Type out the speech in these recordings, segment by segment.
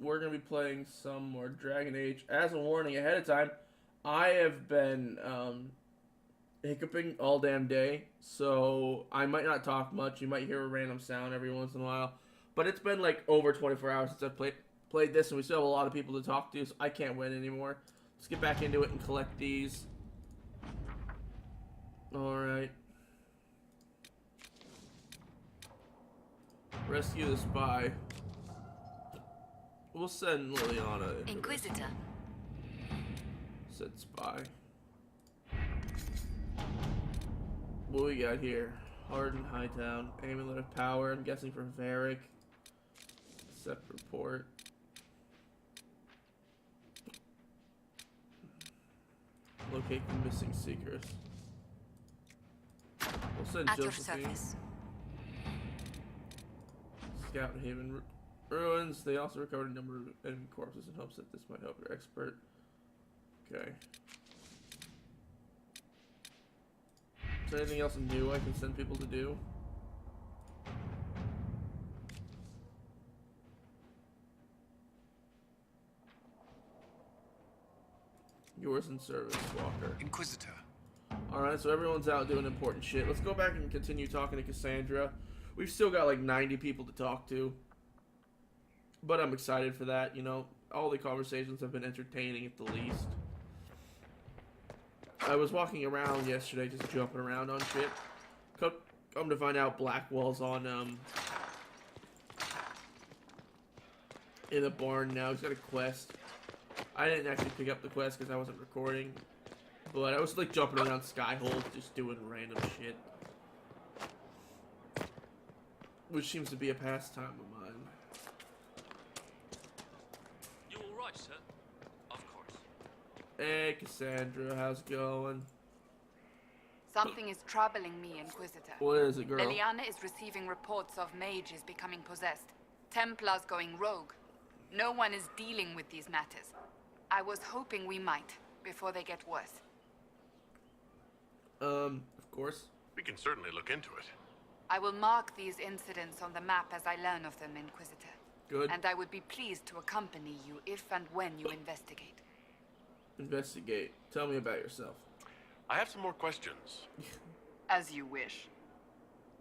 we're going to be playing some more Dragon Age. As a warning ahead of time, I have been hiccuping all damn day, so I might not talk much. You might hear a random sound every once in a while. But it's been like over 24 hours since I've played this, and we still have a lot of people to talk to, so I can't win anymore. Let's get back into it and collect these. Alright. Rescue the spy. We'll send Liliana. Inquisitor. Said spy. What we got here? Hardened Hightown. Amulet of Power. I'm guessing for Varric. Accept report. Locate the missing seekers. We'll send At your Josephine. service. Scout Haven ruins. They also recovered a number of enemy corpses in hopes that this might help your expert. Okay. Is there anything else new I can send people to do? Yours in service, Walker. Inquisitor. Alright, so everyone's out doing important shit. Let's go back and continue talking to Cassandra. We've still got like 90 people to talk to. But I'm excited for that, you know. All the conversations have been entertaining at the least. I was walking around yesterday just jumping around on shit. Come to find out Blackwell's on, in a barn now. He's got a quest. I didn't actually pick up the quest because I wasn't recording. But I was like jumping around Skyhold just doing random shit. Which seems to be a pastime of mine. You alright, sir? Of course. Hey Cassandra, how's it going? Something is troubling me, Inquisitor. What is it, girl? Liliana is receiving reports of mages becoming possessed, Templars going rogue. No one is dealing with these matters. I was hoping we might, before they get worse. Of course. We can certainly look into it. I will mark these incidents on the map as I learn of them, Inquisitor. Good. And I would be pleased to accompany you if and when you investigate. Investigate. Tell me about yourself. I have some more questions. As you wish.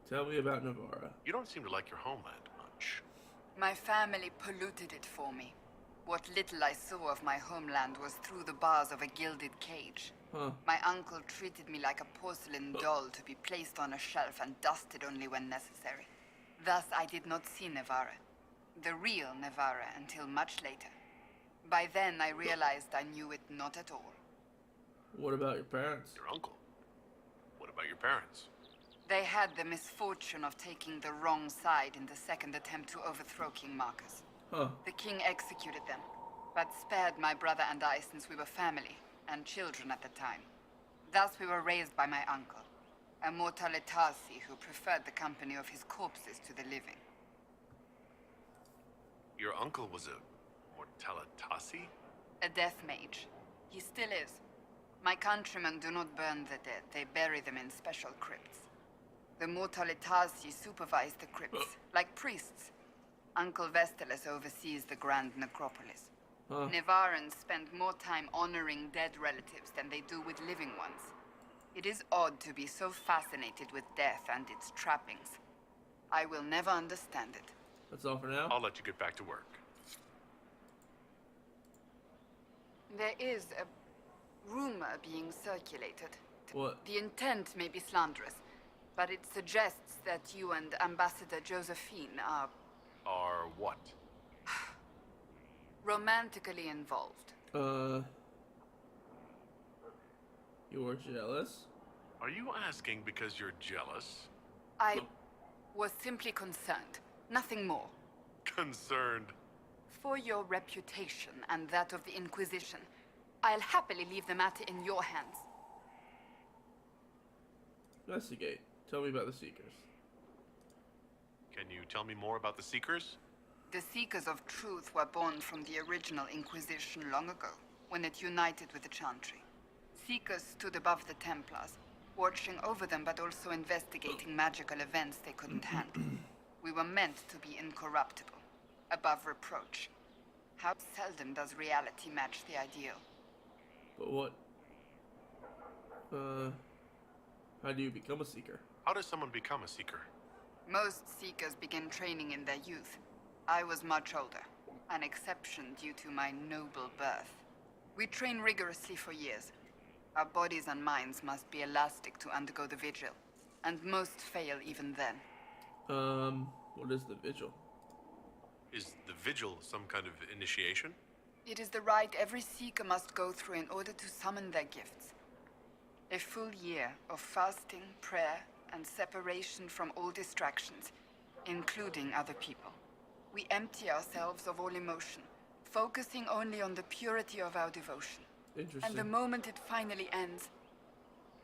Tell me about Navarra. You don't seem to like your homeland much. My family polluted it for me. What little I saw of my homeland was through the bars of a gilded cage. Huh. My uncle treated me like a porcelain doll to be placed on a shelf and dusted only when necessary. Thus, I did not see Navarra, the real Navarra, until much later. By then, I realized I knew it not at all. What about your parents? Your uncle. What about your parents? They had the misfortune of taking the wrong side in the second attempt to overthrow King Marcus. Huh. The king executed them, but spared my brother and I since we were family and children at the time. Thus we were raised by my uncle, a Mortalitasi who preferred the company of his corpses to the living. Your uncle was a Mortalitasi? A death mage. He still is. My countrymen do not burn the dead, they bury them in special crypts. The Mortalitasi supervise the crypts, like priests. Uncle Vestalis oversees the Grand Necropolis. Huh. Nevarans spend more time honoring dead relatives than they do with living ones. It is odd to be so fascinated with death and its trappings. I will never understand it. That's all for now? I'll let you get back to work. There is a rumor being circulated. What? The intent may be slanderous, but it suggests that you and Ambassador Josephine are Are what? romantically involved. You're jealous? Are you asking because you're jealous? I was simply concerned, nothing more. Concerned? For your reputation and that of the Inquisition, I'll happily leave the matter in your hands. Investigate. Tell me about the Seekers. Can you tell me more about the Seekers? The Seekers of Truth were born from the original Inquisition long ago, when it united with the Chantry. Seekers stood above the Templars, watching over them but also investigating magical events they couldn't handle. We were meant to be incorruptible, above reproach. How seldom does reality match the ideal? But what? How do you become a seeker? How does someone become a seeker? Most seekers begin training in their youth. I was much older, an exception due to my noble birth. We train rigorously for years. Our bodies and minds must be elastic to undergo the vigil, and most fail even then. What is the vigil? Is the vigil some kind of initiation? It is the rite every seeker must go through in order to summon their gifts. A full year of fasting, prayer, and separation from all distractions, including other people. We empty ourselves of all emotion, focusing only on the purity of our devotion. Interesting. And the moment it finally ends,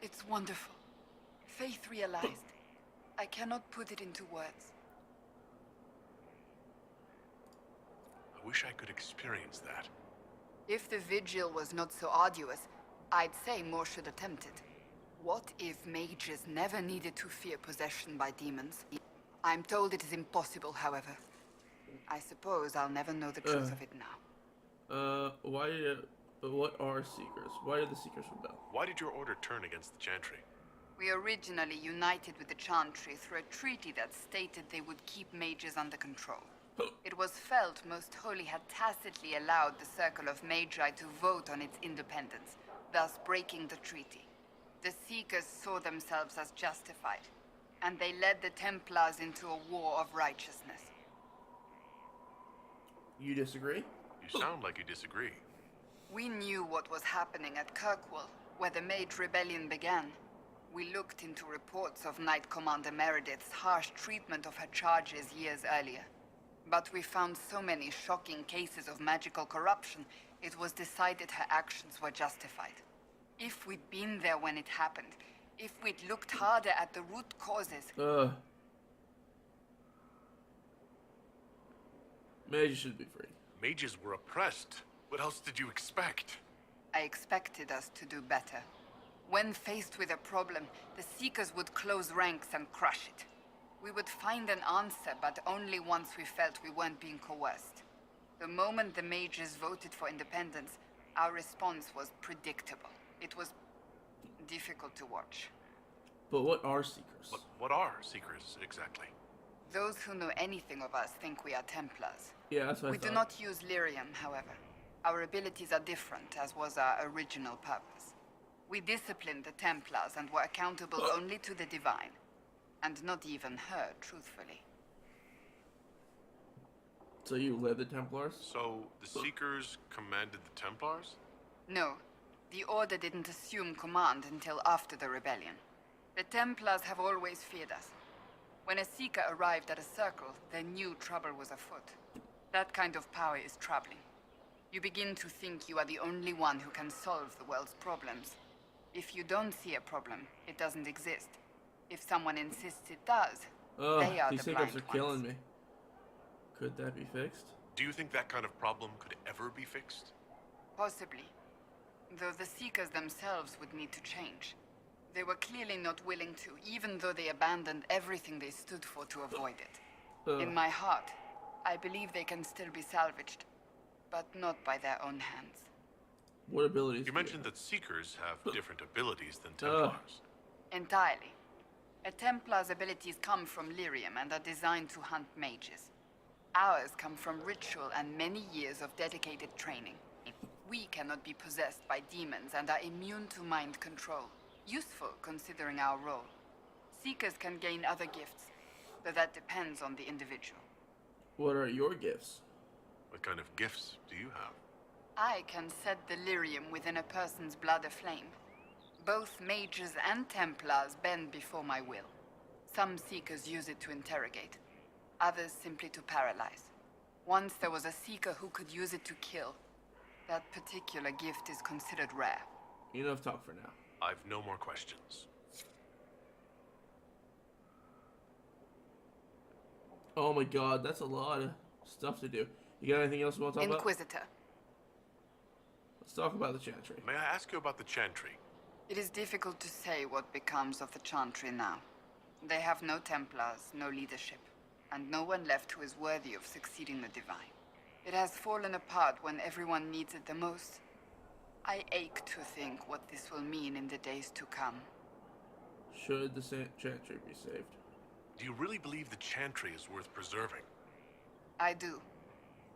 it's wonderful. Faith realized. I cannot put it into words. I wish I could experience that. If the vigil was not so arduous, I'd say more should attempt it. What if mages never needed to fear possession by demons? I'm told it is impossible, however. I suppose I'll never know the truth of it now. But what are seekers? Why did the seekers rebel? Why did your order turn against the Chantry? We originally united with the Chantry through a treaty that stated they would keep mages under control. It was felt Most Holy had tacitly allowed the Circle of Magi to vote on its independence, thus breaking the treaty. The Seekers saw themselves as justified, and they led the Templars into a war of righteousness. You disagree? You sound like you disagree. We knew what was happening at Kirkwall, where the Mage Rebellion began. We looked into reports of Knight Commander Meredith's harsh treatment of her charges years earlier. But we found so many shocking cases of magical corruption, it was decided her actions were justified. If we'd been there when it happened, if we'd looked harder at the root causes... Mages should be free. Mages were oppressed. What else did you expect? I expected us to do better. When faced with a problem, the Seekers would close ranks and crush it. We would find an answer, but only once we felt we weren't being coerced. The moment the mages voted for independence, our response was predictable. It was difficult to watch. But what are seekers? What are seekers, exactly? Those who know anything of us think we are Templars. Yeah, that's what We I thought. do not use lyrium, however. Our abilities are different, as was our original purpose. We disciplined the Templars and were accountable only to the Divine. And not even her, truthfully. So you led the Templars? So, the Seekers commanded the Templars? No, the Order didn't assume command until after the rebellion. The Templars have always feared us. When a Seeker arrived at a circle, they knew trouble was afoot. That kind of power is troubling. You begin to think you are the only one who can solve the world's problems. If you don't see a problem, it doesn't exist. If someone insists it does, they are these the hiccups blind are killing ones. me. Could that be fixed? Do you think that kind of problem could ever be fixed? Possibly. Though the Seekers themselves would need to change. They were clearly not willing to, even though they abandoned everything they stood for to avoid it. In my heart, I believe they can still be salvaged, but not by their own hands. What abilities? You do mentioned that Seekers have different abilities than Templars. Entirely. A Templar's abilities come from lyrium and are designed to hunt mages. Ours come from ritual and many years of dedicated training. We cannot be possessed by demons and are immune to mind control. Useful considering our role. Seekers can gain other gifts, though that depends on the individual. What are your gifts? What kind of gifts do you have? I can set the lyrium within a person's blood aflame. Both mages and Templars bend before my will. Some Seekers use it to interrogate, others simply to paralyze. Once there was a Seeker who could use it to kill. That particular gift is considered rare. Enough talk for now. I've no more questions. Oh my god, that's a lot of stuff to do. You got anything else you want to talk about? Inquisitor. Let's talk about the Chantry. May I ask you about the Chantry? It is difficult to say what becomes of the Chantry now. They have no Templars, no leadership, and no one left who is worthy of succeeding the Divine. It has fallen apart when everyone needs it the most. I ache to think what this will mean in the days to come. Should the Chantry be saved? Do you really believe the Chantry is worth preserving? I do.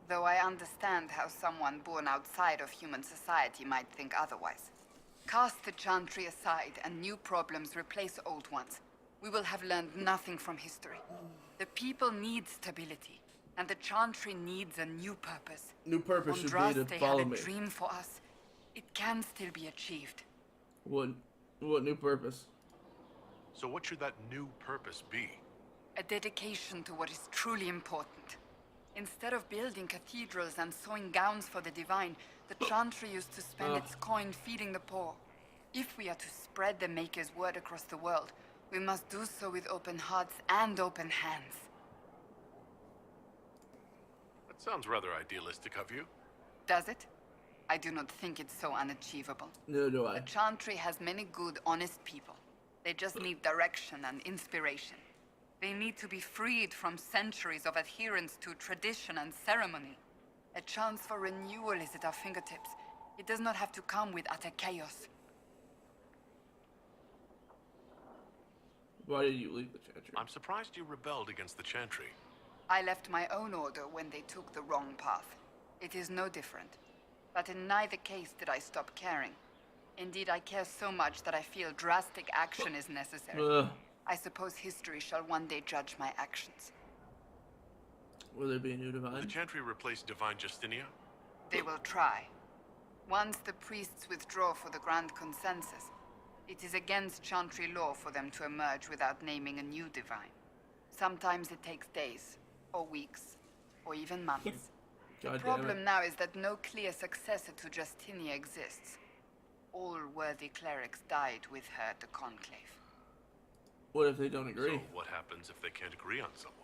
Though I understand how someone born outside of human society might think otherwise. Cast the Chantry aside and new problems replace old ones. We will have learned nothing from history. The people need stability, and the Chantry needs a new purpose. New purpose should be Andraste to had follow a me. dream for us. It can still be achieved. What new purpose? So what should that new purpose be? A dedication to what is truly important. Instead of building cathedrals and sewing gowns for the divine, the Chantry used to spend its coin feeding the poor. If we are to spread the Maker's word across the world, we must do so with open hearts and open hands. That sounds rather idealistic of you. Does it? I do not think it's so unachievable. Neither do I. The Chantry has many good, honest people. They just need direction and inspiration. They need to be freed from centuries of adherence to tradition and ceremony. A chance for renewal is at our fingertips. It does not have to come with utter chaos. Why did you leave the Chantry? I'm surprised you rebelled against the Chantry. I left my own order when they took the wrong path. It is no different. But in neither case did I stop caring. Indeed, I care so much that I feel drastic action is necessary. I suppose history shall one day judge my actions. Will there be a new Will the divine? Chantry replace Divine Justinia? They will try. Once the priests withdraw for the Grand Consensus, it is against Chantry law for them to emerge without naming a new divine. Sometimes it takes days, or weeks, or even months. God The damn problem it. now is that no clear successor to Justinia exists. All worthy clerics died with her at the Conclave. What if they don't agree? So what happens if they can't agree on someone?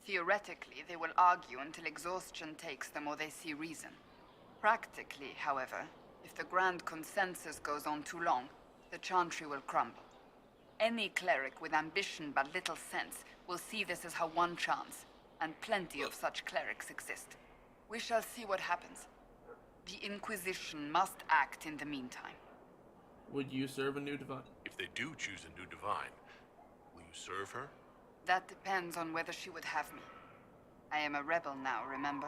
Theoretically, they will argue until exhaustion takes them or they see reason. Practically, however, if the Grand Consensus goes on too long, the Chantry will crumble. Any cleric with ambition but little sense will see this as her one chance, and plenty of such clerics exist. We shall see what happens. The Inquisition must act in the meantime. Would you serve a new divine? If they do choose a new divine, will you serve her? That depends on whether she would have me. I am a rebel now, remember?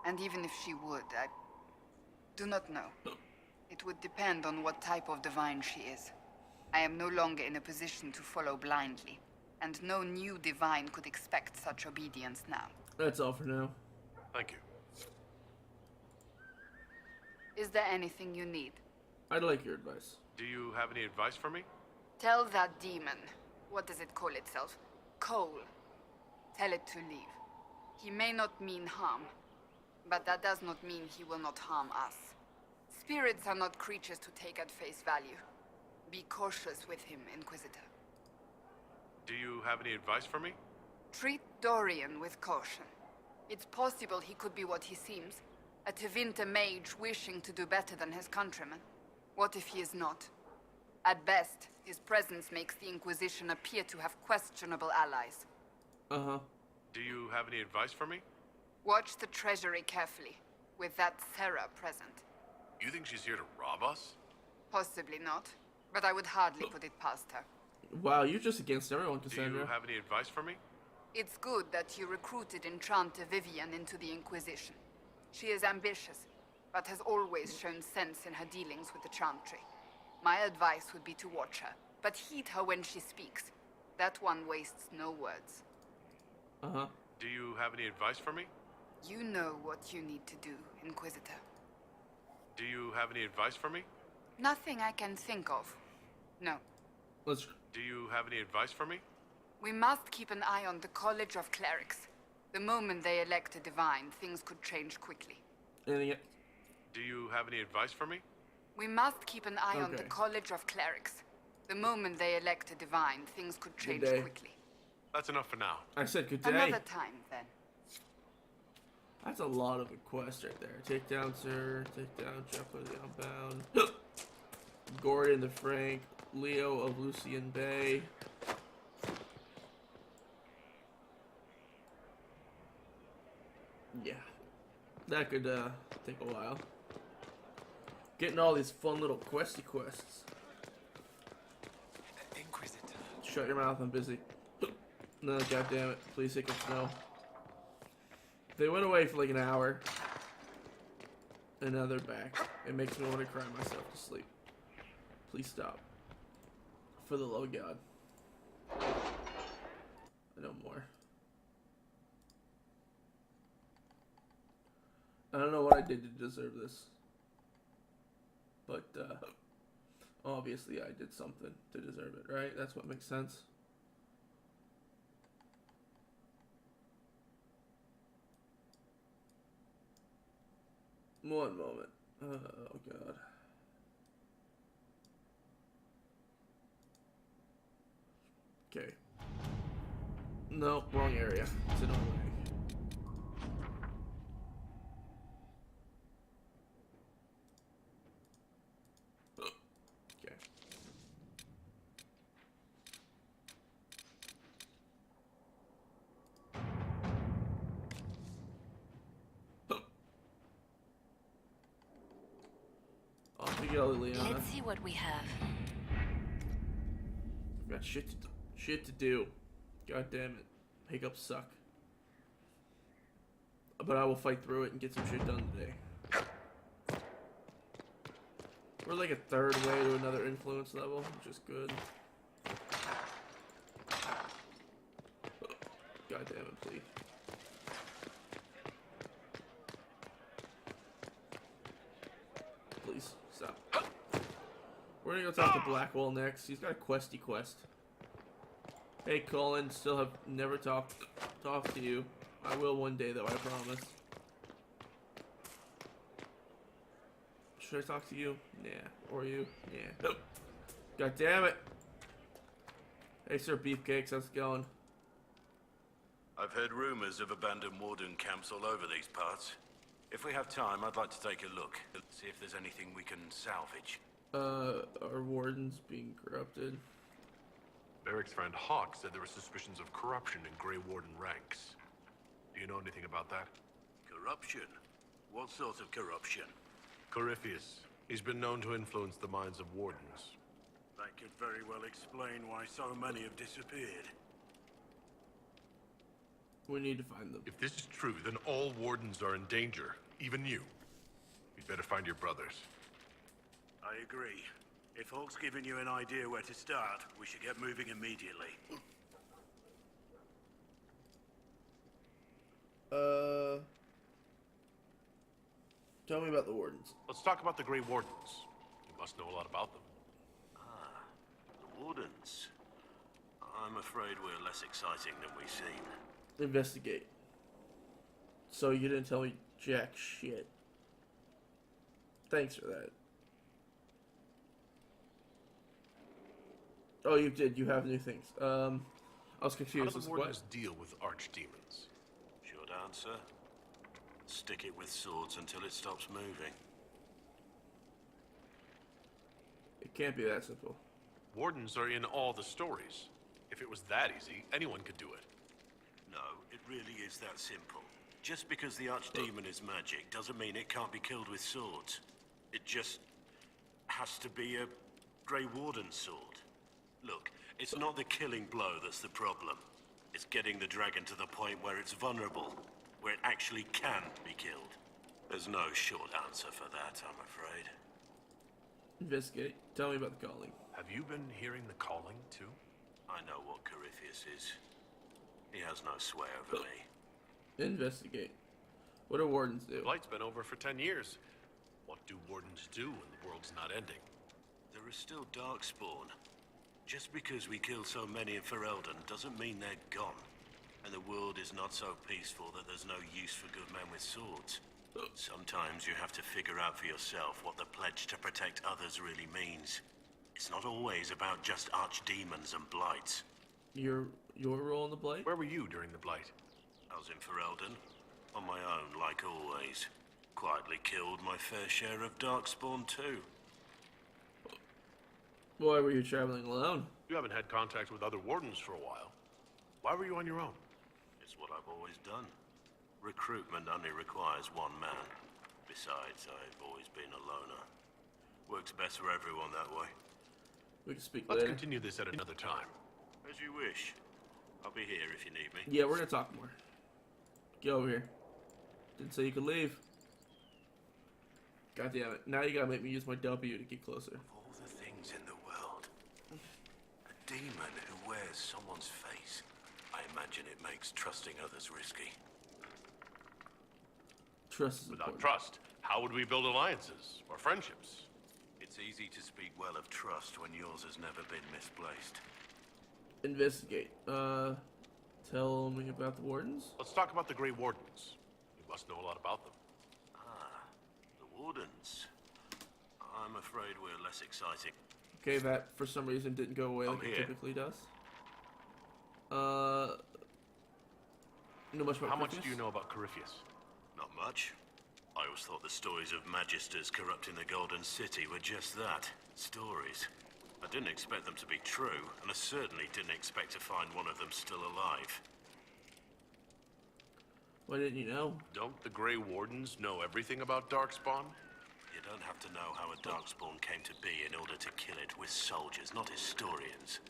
And even if she would, I do not know. It would depend on what type of divine she is. I am no longer in a position to follow blindly, and no new divine could expect such obedience now. That's all for now. Thank you. Is there anything you need? I'd like your advice. Do you have any advice for me? Tell that demon, what does it call itself? Cole. Tell it to leave. He may not mean harm, but that does not mean he will not harm us. Spirits are not creatures to take at face value. Be cautious with him, Inquisitor. Do you have any advice for me? Treat Dorian with caution. It's possible he could be what he seems. A Tevinter mage wishing to do better than his countrymen. What if he is not? At best, his presence makes the Inquisition appear to have questionable allies. Uh-huh. Do you have any advice for me? Watch the treasury carefully, with that Sarah present. You think she's here to rob us? Possibly not, but I would hardly put it past her. Wow, you're just against everyone, Do Cassandra. you have any advice for me? It's good that you recruited Enchanter Vivian into the Inquisition. She is ambitious, but has always shown sense in her dealings with the Chantry. My advice would be to watch her, but heed her when she speaks. That one wastes no words. Uh-huh. Do you have any advice for me? You know what you need to do, Inquisitor. Do you have any advice for me? Nothing I can think of. No. Let's... Do you have any advice for me? We must keep an eye on the College of Clerics. The moment they elect a divine, things could change quickly. Anything... Do you have any advice for me? We must keep an eye on the Okay. College of Clerics. The moment they elect a divine, things could change day. quickly. That's enough for now. I said good day. Another time, then. That's a lot of requests right there. Take down Sir, take down Jeff of the Unbound, Gordon the Frank, Leo of Lucian Bay. Yeah. That could take a while. Getting all these fun little questy quests. Inquisitor. Shut your mouth, I'm busy. No, goddammit. Please take up snow. They went away for like an hour. And now they're back. It makes me want to cry myself to sleep. Please stop. For the love of God. No more. I don't know what I did to deserve this. But, obviously I did something to deserve it, right? That's what makes sense. One moment. Oh, God. Okay. No, wrong area. It's another way. Okay. I'll figure out Leona. Let's see what we have. I've got shit to do. God damn it. Hiccups suck. But I will fight through it and get some shit done today. We're like a third way to another influence level, which is good. God damn it, please. Please, stop. We're gonna go talk to Blackwell next. He's got a questy quest. Hey Colin, still have never talked to you. I will one day though, I promise. Should I talk to you? Nah. Or you? Yeah. God damn it. Hey Sir Beefcakes, how's it going? I've heard rumors of abandoned warden camps all over these parts. If we have time, I'd like to take a look. See if there's anything we can salvage. Are wardens being corrupted? Eric's friend Hawk said there were suspicions of corruption in Grey Warden ranks. Do you know anything about that? Corruption? What sort of corruption? Corypheus. He's been known to influence the minds of wardens. That could very well explain why so many have disappeared. We need to find them. If this is true, then all wardens are in danger. Even you. You'd better find your brothers. I agree. If Hawk's given you an idea where to start, we should get moving immediately. Tell me about the wardens. Let's talk about the Grey Wardens. You must know a lot about them. The Wardens. I'm afraid we're less exciting than we seem. Investigate. So you didn't tell me jack shit. Thanks for that. Oh, you did. You have new things. I was confused. How do the wardens deal with archdemons? Short answer. Stick it with swords until it stops moving. It can't be that simple. Wardens are in all the stories. If it was that easy, anyone could do it. No, it really is that simple. Just because the archdemon is magic doesn't mean it can't be killed with swords. It just has to be a Grey Warden sword. Look, it's not the killing blow that's the problem. It's getting the dragon to the point where it's vulnerable, where it actually can be killed. There's no short answer for that, I'm afraid. Investigate. Tell me about the calling. Have you been hearing the calling, too? I know what Corypheus is. He has no sway over me. Investigate. What do wardens do? Blight's been over for 10 years. What do wardens do when the world's not ending? There is still Darkspawn. Just because we kill so many in Ferelden doesn't mean they're gone. And the world is not so peaceful that there's no use for good men with swords. Sometimes you have to figure out for yourself what the pledge to protect others really means. It's not always about just archdemons and blights. Your role in the Blight? Where were you during the Blight? I was in Ferelden, on my own like always. Quietly killed my fair share of Darkspawn too. Why were you traveling alone? You haven't had contact with other wardens for a while. Why were you on your own? It's what I've always done. Recruitment only requires one man. Besides, I've always been a loner. Works best for everyone that way. We can speak Let's later. continue this at another time. As you wish. I'll be here if you need me. Yeah, we're gonna talk more. Get over here. Didn't say you could leave. God damn it. Now you gotta make me use my W to get closer. Of all the things in the world, a demon who wears someone's face. I imagine it makes trusting others risky. Trust is Without important. trust, how would we build alliances or friendships? It's easy to speak well of trust when yours has never been misplaced. Investigate. Tell me about the wardens. Let's talk about the Grey Wardens. You must know a lot about them. The Wardens. I'm afraid we're less exciting. Okay, that for some reason didn't go away like I'm it here. typically does. You know much about How much Christmas? do you know about Corypheus? Not much. I always thought the stories of magisters corrupting the Golden City were just that. Stories. I didn't expect them to be true, and I certainly didn't expect to find one of them still alive. Why didn't you know? Don't the Grey Wardens know everything about Darkspawn? You don't have to know how a Darkspawn came to be in order to kill it. We're soldiers, not historians.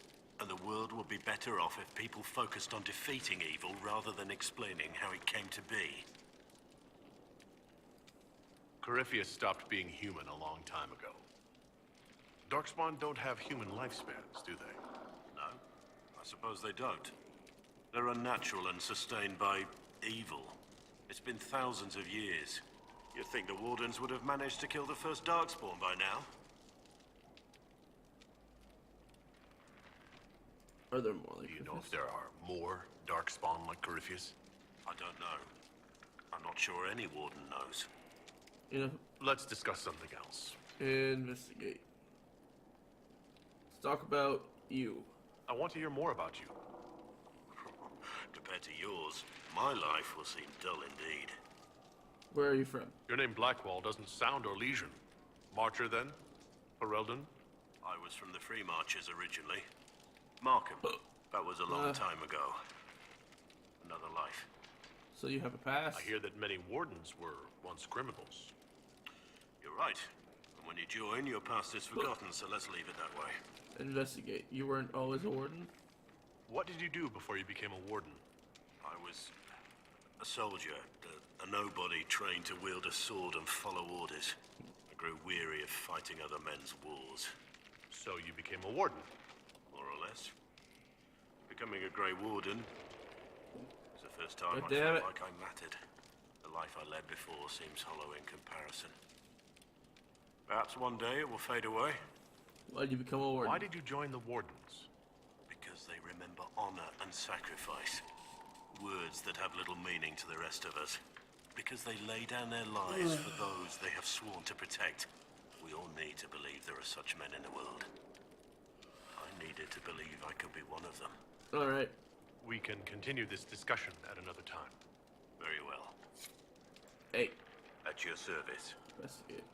And the world would be better off if people focused on defeating evil rather than explaining how it came to be. Corypheus stopped being human a long time ago. Darkspawn don't have human lifespans, do they? No, I suppose they don't. They're unnatural and sustained by evil. It's been thousands of years. You'd think the Wardens would have managed to kill the first Darkspawn by now. Are there more like Do you know Christmas? if there are more Darkspawn like Corypheus? I don't know. I'm not sure any Warden knows. You know, Let's discuss something else. investigate. Let's talk about you. I want to hear more about you. Compared to yours, my life will seem dull indeed. Where are you from? Your name Blackwall doesn't sound Orlesian. Marcher, then? Ferelden? I was from the Free Marchers originally. Markham. That was a long time ago. Another life. So you have a past? I hear that many wardens were once criminals. You're right. And when you join, your past is forgotten, so let's leave it that way. Investigate. You weren't always a warden? What did you do before you became a warden? I was a soldier, a nobody trained to wield a sword and follow orders. I grew weary of fighting other men's wars. So you became a warden. More or less. Becoming a Grey Warden was the first time God I damn felt it. like I mattered. The life I led before seems hollow in comparison. Perhaps one day it will fade away, Why did you become a warden? Why did you join the wardens? because they remember honor and sacrifice. Words that have little meaning to the rest of us. Because they lay down their lives for those they have sworn to protect. We all need to believe there are such men in the world. I needed to believe I could be one of them. Alright. We can continue this discussion at another time. Very well. Hey, At your service. investigate.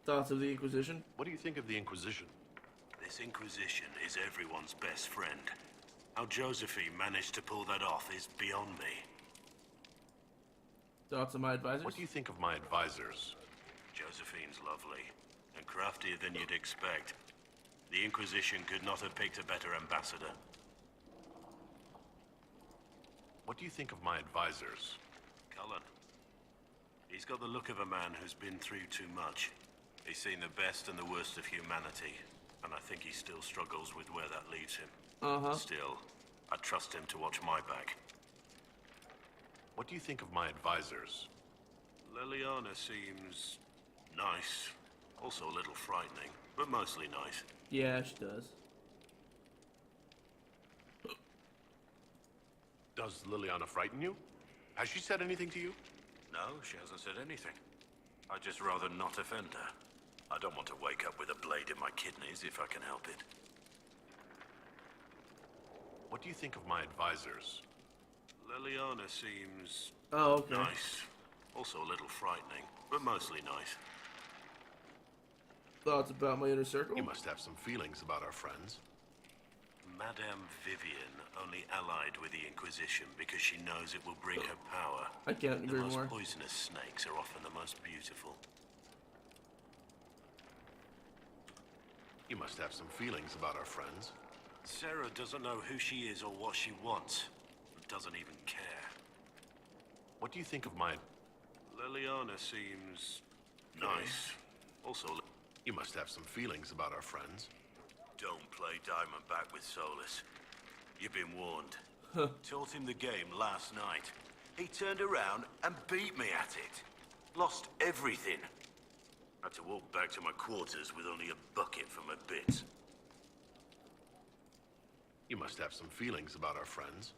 Thoughts of the Inquisition? What do you think of the Inquisition? This Inquisition is everyone's best friend. How Josephine managed to pull that off is beyond me. Thoughts of my advisors? What do you think of my advisors? Josephine's lovely, and craftier than you'd expect. The Inquisition could not have picked a better ambassador. What do you think of my advisors? Cullen. He's got the look of a man who's been through too much. He's seen the best and the worst of humanity, and I think he still struggles with where that leaves him. Still, I trust him to watch my back. What do you think of my advisors? Liliana seems nice. Also a little frightening, but mostly nice. Yeah, she does. Does Liliana frighten you? Has she said anything to you? No, she hasn't said anything. I'd just rather not offend her. I don't want to wake up with a blade in my kidneys if I can help it. What do you think of my advisors? Liliana seems Oh, okay. nice. Also a little frightening, but mostly nice. Thoughts about my inner circle? You must have some feelings about our friends. Madame Vivian only allied with the Inquisition because she knows it will bring her power. I can't The agree most more. poisonous snakes are often the most beautiful. You must have some feelings about our friends. Sarah doesn't know who she is or what she wants. Doesn't even care. What do you think of my... Liliana seems nice. Also, You must have some feelings about our friends. don't play Diamondback with Solus. You've been warned. Taught him the game last night. He turned around and beat me at it. Lost everything. Had to walk back to my quarters with only a bucket for my bits. You must have some feelings about our friends.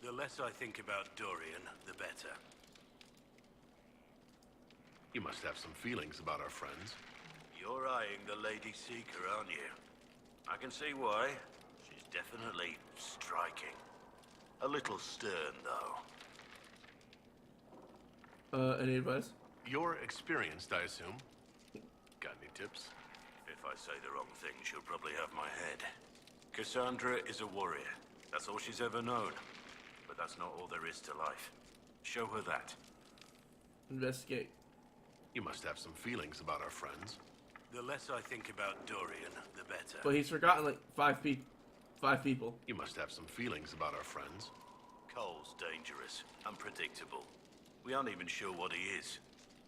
The less I think about Dorian, the better. You must have some feelings about our friends. You're eyeing the Lady Seeker, aren't you? I can see why. She's definitely striking. A little stern, though. Any advice? You're experienced, I assume. Got any tips? If I say the wrong thing, she'll probably have my head. Cassandra is a warrior. That's all she's ever known. But that's not all there is to life. Show her that. Investigate. You must have some feelings about our friends. The less I think about Dorian, the better. But he's forgotten like five people. You must have some feelings about our friends. Cole's dangerous, unpredictable. We aren't even sure what he is.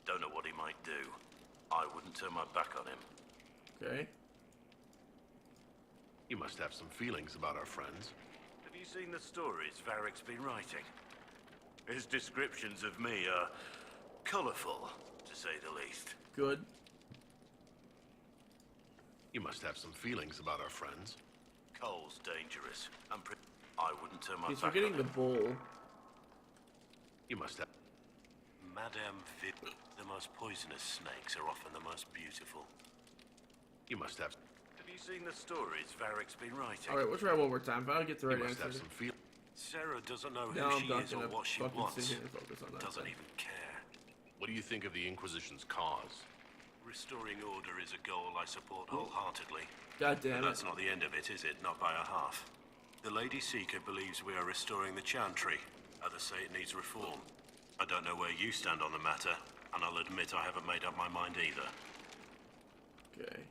Don't know what he might do. I wouldn't turn my back on him. Okay. You must have some feelings about our friends. Have you seen the stories Varric's been writing? His descriptions of me are colorful, to say the least. Good. You must have some feelings about our friends. Cole's dangerous. I wouldn't turn my He's back forgetting on the him. bowl. You must have... Madame Viv. The most poisonous snakes are often the most beautiful. You must have... Have you seen the stories Varric's been writing? Alright, we'll try one more time. If I don't get the You right must have answer, some feel... Sarah doesn't know who no, I'm she not is or gonna what she fucking wants. sit here and focus on that. Doesn't then. even care. What do you think of the Inquisition's cause? Restoring order is a goal I support wholeheartedly. God damn But it. that's not the end of it, is it? Not by a half. The Lady Seeker believes we are restoring the Chantry. Others say it needs reform. I don't know where you stand on the matter, and I'll admit I haven't made up my mind either. Okay.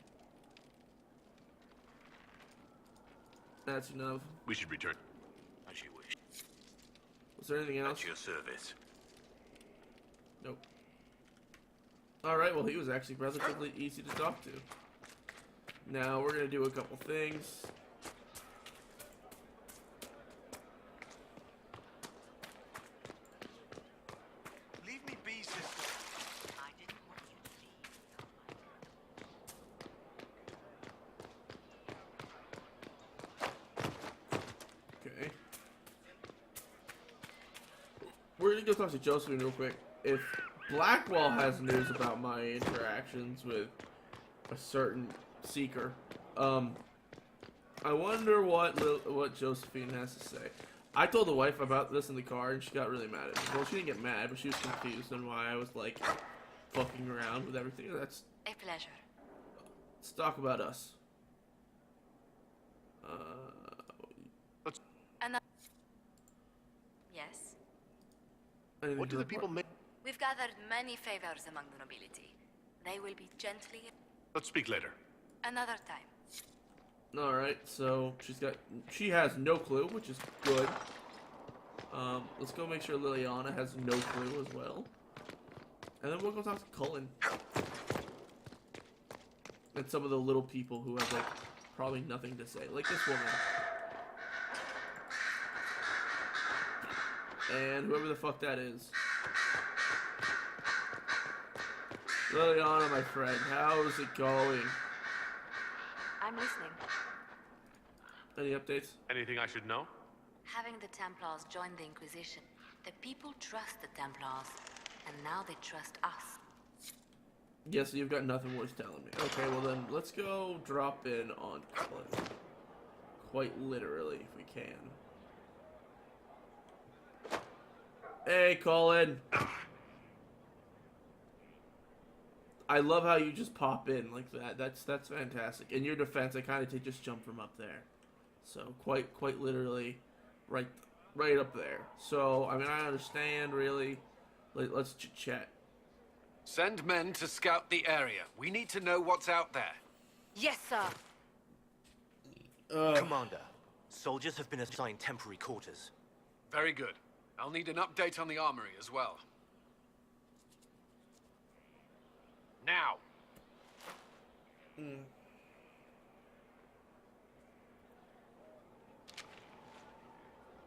That's enough. We should return... As you wish. Was there anything else? At your service. Nope. Alright, well he was actually relatively easy to talk to. Now we're gonna do a couple things. Leave me be, sister. I didn't want you to leave. Okay. We're gonna go talk to Josephine real quick. If Blackwall has news about my interactions with a certain seeker, I wonder what Josephine has to say. I told the wife about this in the car, and she got really mad at me. Well, she didn't get mad, but she was confused on why I was like fucking around with everything. Let's A pleasure. talk about us. Yes. Anything What do to the people report? make... We've gathered many favors among the nobility. They will be gently Let's speak later. another time. Alright, so she has no clue, which is good. Let's go make sure Liliana has no clue as well. And then we'll go talk to Cullen. And some of the little people who have, like, probably nothing to say. Like this woman. And whoever the fuck that is. Liliana, my friend, how's it going? I'm listening. Any updates? Anything I should know? Having the Templars join the Inquisition, the people trust the Templars, and now they trust us. Yes, you've got nothing worth telling me. Okay, well then, let's go drop in on Cullen. Quite literally, if we can. Hey, Cullen! I love how you just pop in like that. That's fantastic. In your defense, I kind of just jump from up there. So quite literally, right up there. So I mean, I understand really. Let's chat. Send men to scout the area. We need to know what's out there. Yes, sir. Commander, soldiers have been assigned temporary quarters. Very good. I'll need an update on the armory as well. Now.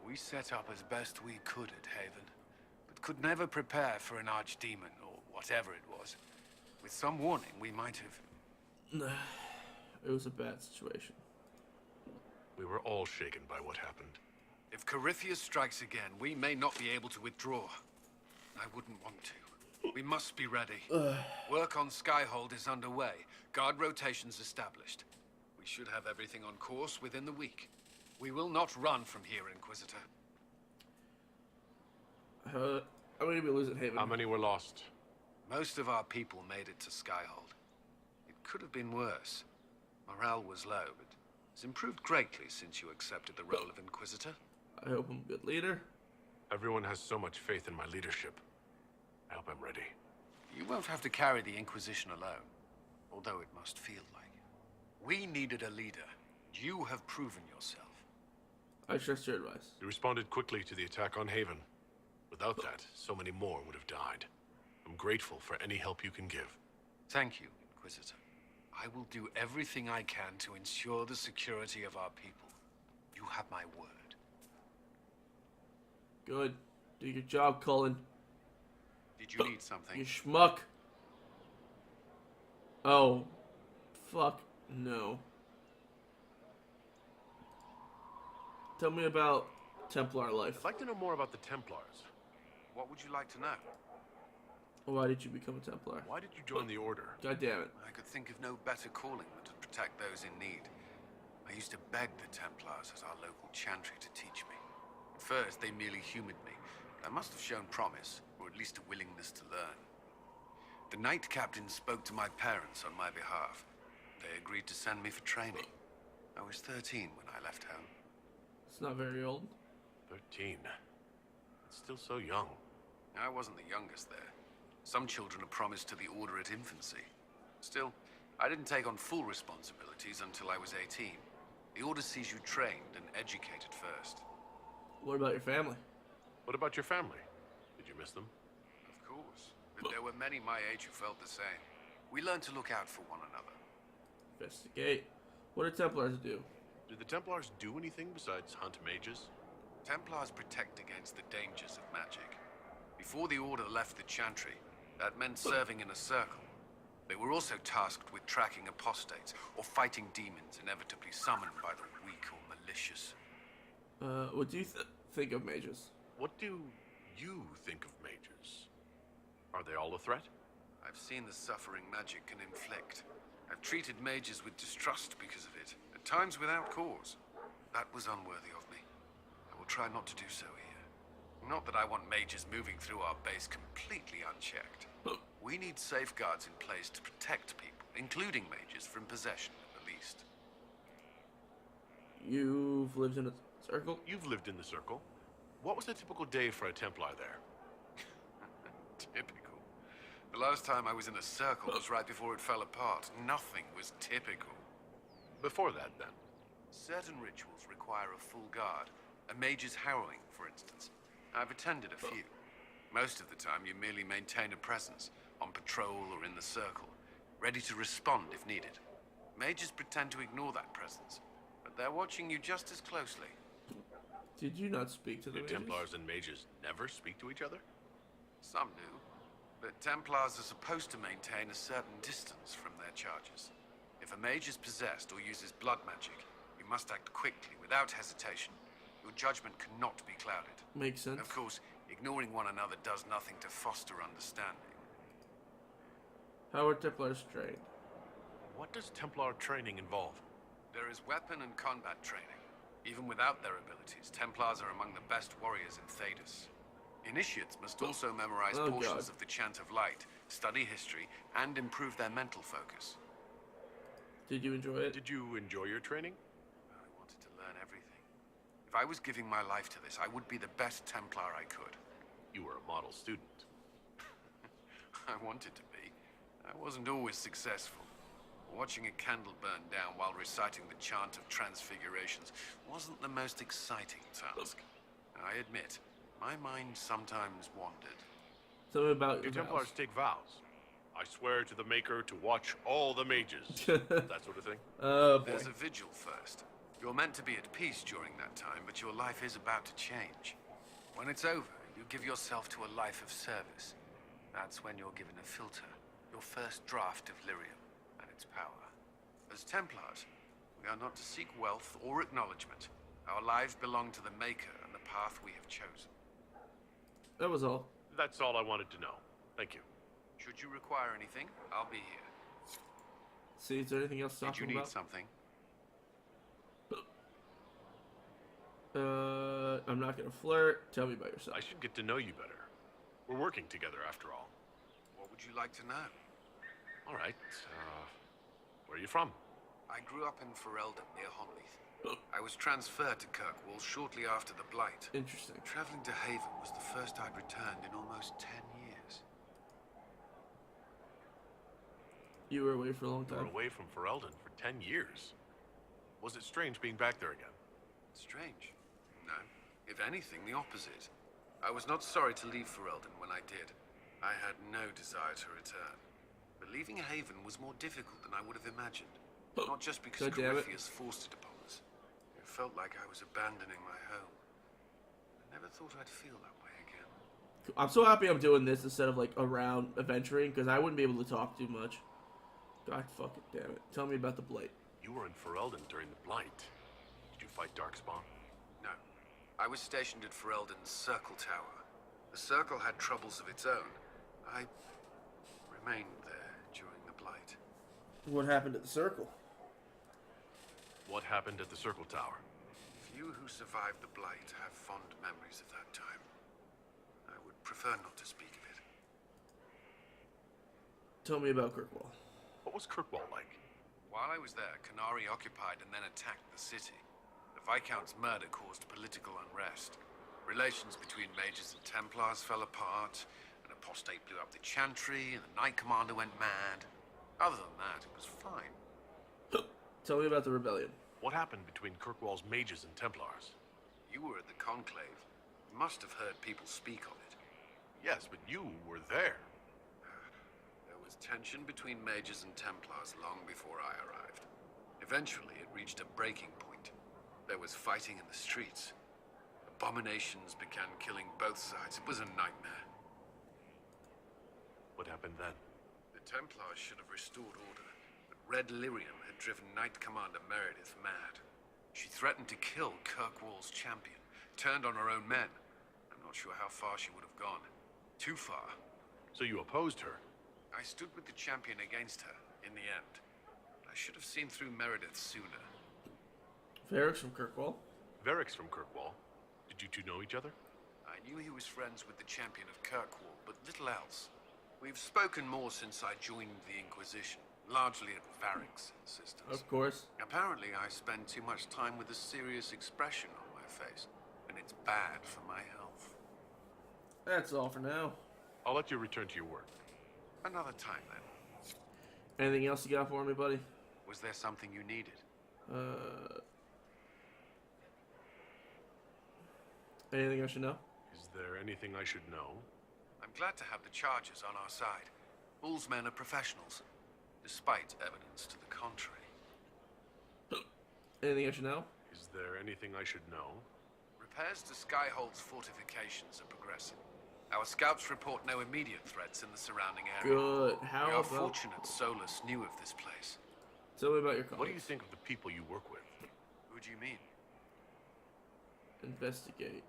We set up as best we could at Haven, but could never prepare for an archdemon, or whatever it was. With some warning, we might have... It was a bad situation. We were all shaken by what happened. If Corypheus strikes again, we may not be able to withdraw. I wouldn't want to. We must be ready. Work on Skyhold is underway. Guard rotations established. We should have everything on course within the week. We will not run from here, Inquisitor. How many did we lose at Haven? How many were lost? Most of our people made it to Skyhold. It could have been worse. Morale was low, but it's improved greatly since you accepted the role of Inquisitor. I hope I'm a good leader. Everyone has so much faith in my leadership. I hope I'm ready. You won't have to carry the Inquisition alone, although it must feel like it. We needed a leader. You have proven yourself. I trust your advice. You responded quickly to the attack on Haven. Without that, so many more would have died. I'm grateful for any help you can give. Thank you, Inquisitor. I will do everything I can to ensure the security of our people. You have my word. Good. Do your job, Cullen. Did you need something? You schmuck. Oh. Fuck. No. Tell me about Templar life. I'd like to know more about the Templars. What would you like to know? Why did you become a Templar? Why did you join the Order? God damn it. I could think of no better calling than to protect those in need. I used to beg the Templars at our local chantry to teach me. At first, they merely humored me. I must have shown promise, or at least a willingness to learn. The Knight Captain spoke to my parents on my behalf. They agreed to send me for training. I was 13 when I left home. It's not very old. 13. It's still so young. I wasn't the youngest there. Some children are promised to the Order at infancy. Still, I didn't take on full responsibilities until I was 18. The Order sees you trained and educated first. What about your family? What about your family? Did you miss them? Of course. But there were many my age who felt the same. We learned to look out for one another. Investigate. What do Templars do? Do the Templars do anything besides hunt mages? Templars protect against the dangers of magic. Before the Order left the Chantry, that meant serving in a circle. They were also tasked with tracking apostates, or fighting demons inevitably summoned by the weak or malicious. What do you think of mages? What do you think of mages? Are they all a threat? I've seen the suffering magic can inflict. I've treated mages with distrust because of it, at times without cause. That was unworthy of me. I will try not to do so here. Not that I want mages moving through our base completely unchecked. We need safeguards in place to protect people, including mages, from possession, at the least. You've lived in a circle? You've lived in the Circle. What was a typical day for a Templar there? Typical. The last time I was in a circle was right before it fell apart. Nothing was typical. Before that, then? Certain rituals require a full guard. A mage's harrowing, for instance. I've attended a few. Most of the time, you merely maintain a presence, on patrol or in the circle, ready to respond if needed. Mages pretend to ignore that presence, but they're watching you just as closely. Did you not speak to the Do mages? Templars and mages never speak to each other? Some do, but Templars are supposed to maintain a certain distance from their charges. If a mage is possessed or uses blood magic, you must act quickly, without hesitation. Your judgment cannot be clouded. Makes sense. Of course, ignoring one another does nothing to foster understanding. How are Templars trained? What does Templar training involve? There is weapon and combat training. Even without their abilities, Templars are among the best warriors in Thedas. Initiates must also memorize portions of the Chant of Light, study history, and improve their mental focus. Did you enjoy it? Did you enjoy your training? I wanted to learn everything. If I was giving my life to this, I would be the best Templar I could. You were a model student. I wanted to be. I wasn't always successful. Watching a candle burn down while reciting the chant of transfigurations wasn't the most exciting task. I admit, my mind sometimes wandered. Tell me about Do your Templars vows. take vows? I swear to the Maker to watch all the mages. That sort of thing? Oh, boy. There's a vigil first. You're meant to be at peace during that time, but your life is about to change. When it's over, you give yourself to a life of service. That's when you're given a filter, your first draft of lyrium and its power. As Templars, we are not to seek wealth or acknowledgement. Our lives belong to the Maker and the path we have chosen. That was all. That's all I wanted to know. Thank you. Should you require anything, I'll be here. See, is there anything else to talk Did you need about? something? I'm not gonna flirt. Tell me about yourself. I should get to know you better. We're working together after all. What would you like to know? All right. Where are you from? I grew up in Ferelden near Honleith. I was transferred to Kirkwall shortly after the Blight. Interesting. Traveling to Haven was the first I'd returned in almost 10 years. You were away for a long You were time. away from Ferelden for 10 years. Was it strange being back there again? Strange. No. If anything, the opposite. I was not sorry to leave Ferelden when I did. I had no desire to return. But leaving Haven was more difficult than I would have imagined. Not just because God damn it. Corypheus forced it upon us. It felt like I was abandoning my home. I never thought I'd feel that way again. I'm so happy I'm doing this instead of like around adventuring, because I wouldn't be able to talk too much. God fucking damn it. Tell me about the Blight. You were in Ferelden during the Blight. Did you fight Darkspawn? No. I was stationed at Ferelden's Circle Tower. The Circle had troubles of its own. I remained there during the Blight. What happened at the Circle? What happened at the Circle Tower? Few who survived the Blight have fond memories of that time. I would prefer not to speak of it. Tell me about Kirkwall. What was Kirkwall like? While I was there, Canary occupied and then attacked the city. The Viscount's murder caused political unrest. Relations between mages and Templars fell apart. An apostate blew up the chantry, and the Knight Commander went mad. Other than that, it was fine. Tell me about the rebellion. What happened between Kirkwall's mages and Templars? You were at the Conclave. You must have heard people speak of it. Yes, but you were there. There was tension between mages and Templars long before I arrived. Eventually, it reached a breaking point. There was fighting in the streets. Abominations began killing both sides. It was a nightmare. What happened then? The Templars should have restored order, but Red Lyrium had driven Knight Commander Meredith mad. She threatened to kill Kirkwall's champion, turned on her own men. I'm not sure how far she would have gone. Too far. So you opposed her? I stood with the champion against her, in the end. I should have seen through Meredith sooner. Varric's from Kirkwall. Varric's from Kirkwall. Did you two know each other? I knew he was friends with the champion of Kirkwall, but little else. We've spoken more since I joined the Inquisition, largely at Varric's insistence. Of course. Apparently, I spend too much time with a serious expression on my face, and it's bad for my health. That's all for now. I'll let you return to your work. Another time, then. Anything else you got for me, buddy? Was there something you needed? Anything I should know? Is there anything I should know? I'm glad to have the Chargers on our side. Bull's men are professionals, despite evidence to the contrary. Anything I should know? Is there anything I should know? Repairs to Skyhold's fortifications are progressing. Our scouts report no immediate threats in the surrounding area. Good. We How are about... fortunate Solus knew of this place. Tell me about your colleagues. What do you think of the people you work with? Who do you mean? Investigate.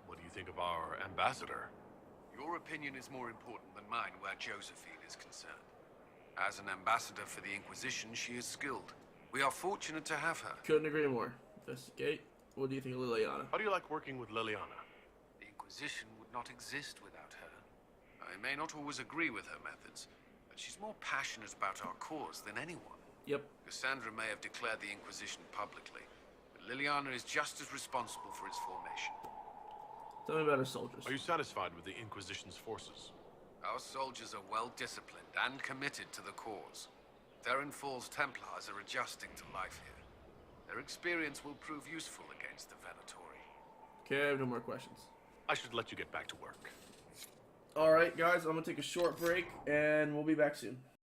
What do you think of our ambassador? Your opinion is more important than mine where Josephine is concerned. As an ambassador for the Inquisition, she is skilled. We are fortunate to have her. Couldn't agree more. Investigate. What do you think of Liliana? How do you like working with Liliana? The Inquisition would not exist without her. I may not always agree with her methods, but she's more passionate about our cause than anyone. Yep. Cassandra may have declared the Inquisition publicly, but Liliana is just as responsible for its formation. Tell me about our soldiers. Are you satisfied with the Inquisition's forces? Our soldiers are well disciplined and committed to the cause. Theron Fall's Templars are adjusting to life here. Their experience will prove useful against the Venatori. Okay, I have no more questions. I should let you get back to work. Alright, guys, I'm going to take a short break, and we'll be back soon.